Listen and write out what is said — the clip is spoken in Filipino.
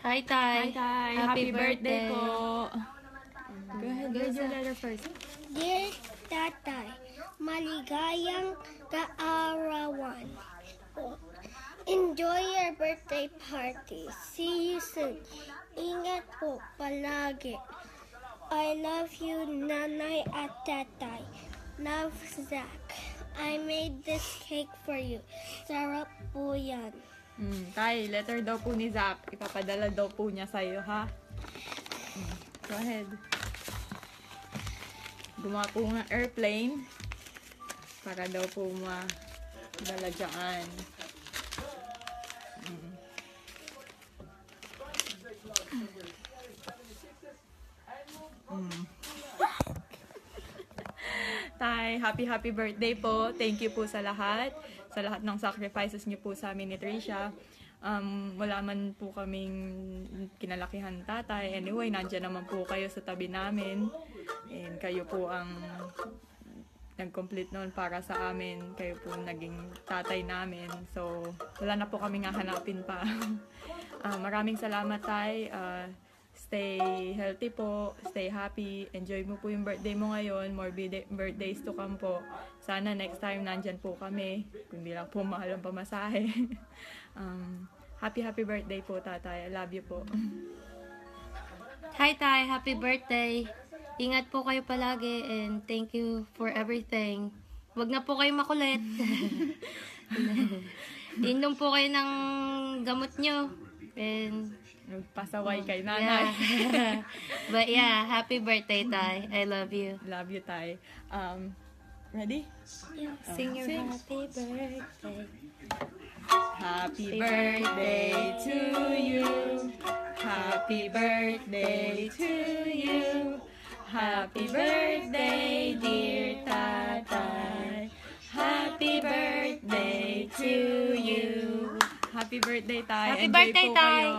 Hi, Tay. Hi, Tay. Happy birthday po. Go ahead, read your letter first. Dear Tatay, maligayang kaarawan. Enjoy your birthday party. See you soon. Ingat po palagi. I love you, Nanay at Tatay. Love, Zach. I made this cake for you. Sarap po yan. Tay, letter daw po ni Zach. Ipapadala daw po niya sa'yo, ha? Go ahead. Gumawa po ng airplane para daw po madala dyan. Tay, happy birthday po. Thank you po sa lahat ng sacrifices niyo po sa amin ni Tricia. Wala man po kaming kinalakihan tatay. Anyway, nandiyan naman po kayo sa tabi namin. And kayo po ang nag-complete noon para sa amin. Kayo po naging tatay namin. So, wala na po kaming hahanapin pa. Maraming salamat, Tay. Stay healthy po. Stay happy. Enjoy mo po yung birthday mo ngayon. More birthdays to come po. Sana next time nandyan po kami. Kundi lang po mahal ang pamasahe. Happy birthday po, Tatay. I love you po. Hi, Tay. Happy birthday. Ingat po kayo palagi and thank you for everything. Huwag na po kayo makulit. Inom po kayo ng gamot nyo. And Pasaway kay nanay. yeah. But yeah, happy birthday, Tay. I love you. Love you, Tay. Ready? Yeah. Sing your happy birthday. Happy birthday to you. Happy birthday to you. Happy birthday, dear Tatay. Happy birthday to you. Happy birthday, Tay. Happy Enjoy birthday, po Tay. kayo.